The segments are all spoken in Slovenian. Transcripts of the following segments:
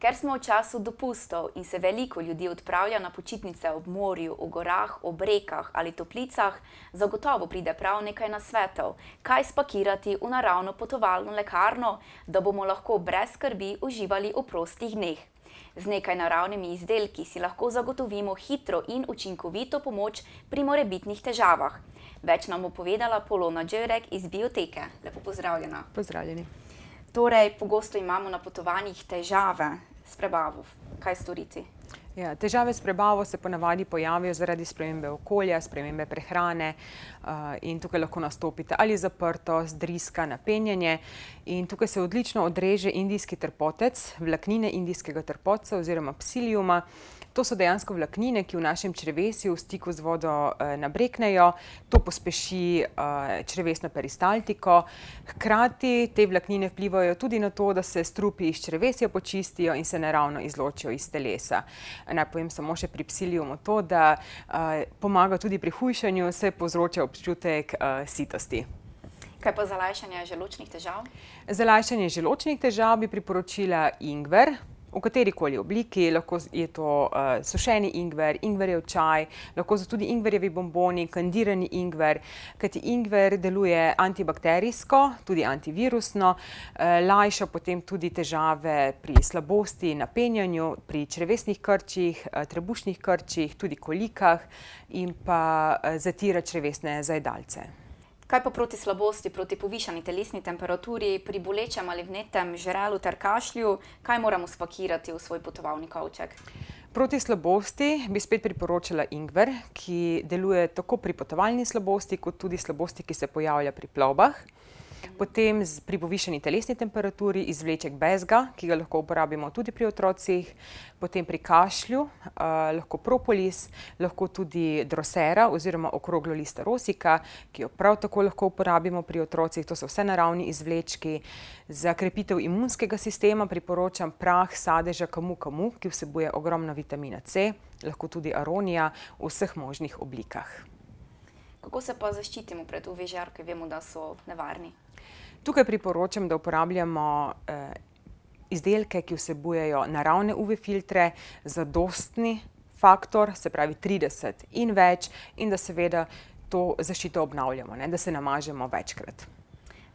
Ker smo v času dopustov in se veliko ljudi odpravlja na počitnice ob morju, v gorah, ob rekah ali toplicah, zagotovo pride prav nekaj nasvetov, kaj spakirati v naravno potovalno lekarno, da bomo lahko brez skrbi uživali v prostih dneh. Z nekaj naravnimi izdelki si lahko zagotovimo hitro in učinkovito pomoč pri morebitnih težavah. Več nam bo povedala Polona Đurek iz Bioteke. Lepo pozdravljena. Pozdravljeni. Torej, pogosto imamo na potovanjih težave s prebavo. Kaj storiti? Ja, težave s prebavo se ponavadi pojavijo zaradi spremembe okolja, spremembe prehrane in tukaj lahko nastopite ali zaprtost, driska, napenjanje. In tukaj se odlično odreže indijski trpotec, vlaknine indijskega trpotca oziroma psiliuma. To so dejansko vlaknine, ki v našem črevesju v stiku z vodo nabreknejo. To pospeši črevesno peristaltiko. Hkrati te vlaknine vplivajo tudi na to, da se strupi iz črevesja počistijo in se naravno izločijo iz telesa. Naj povem samo še pri psiliumu to, da pomaga tudi pri hujšanju, se povzroča občutek sitosti. Kaj pa za lajšanje želodčnih težav? Za lajšanje želodčnih težav bi priporočila ingver. V katerikoli obliki, lahko je to sušeni ingver, ingverjev čaj, lahko so tudi ingverjevi bomboni, kandirani ingver, kajti ingver deluje antibakterijsko, tudi antivirusno, lajša potem tudi težave pri slabosti, napenjanju, pri črevesnih krčih, trebušnih krčih, tudi kolikah in pa zatira črevesne zajedalce. Kaj pa proti slabosti, proti povišani telesni temperaturi, pri bolečem ali vnetem žrelu ter kašlju, kaj moramo spakirati v svoj potovalni kovček? Proti slabosti bi spet priporočila ingver, ki deluje tako pri potovalni slabosti, kot tudi slabosti, ki se pojavlja pri plovbah. Potem pri povišani telesni temperaturi izvleček bezga, ki ga lahko uporabimo tudi pri otrocih. Potem pri kašlju lahko propolis, lahko tudi drosera oziroma okroglo lista rosika, ki jo prav tako lahko uporabimo pri otrocih. To so vse naravni izvlečki. Za krepitev imunskega sistema priporočam prah sadeža kamu, ki vsebuje ogromno vitamina C, lahko tudi aronija v vseh možnih oblikah. Kako se pa zaščitimo pred UV žarki? Vemo, da so nevarni. Tukaj priporočam, da uporabljamo izdelke, ki vsebujejo naravne UV filtre, zadostni faktor, se pravi 30 in več, in da seveda to zaščito obnavljamo, da se namažemo večkrat.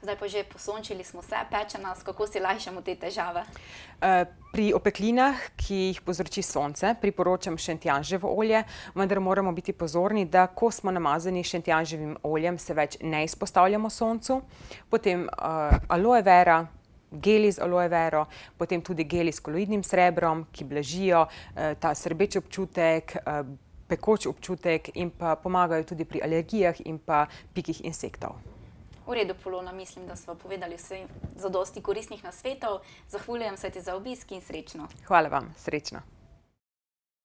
Zdaj pa že posončili smo se, peče nas, kako si lajšamo te težave? Pri opeklinah, ki jih povzroči sonce, priporočam šentjanževo olje, vendar moramo biti pozorni, da ko smo namazani šentjanževim oljem, se več ne izpostavljamo soncu. Potem aloe vera, geli z aloe vero, potem tudi geli s koloidnim srebrom, ki blažijo ta srbeč občutek, pekoč občutek in pa pomagajo tudi pri alergijah in pa pikih insektov. V redu, Polona, mislim, da smo povedali vse zadosti koristnih nasvetov. Zahvaljujem se ti za obisk in srečno. Hvala vam, srečno.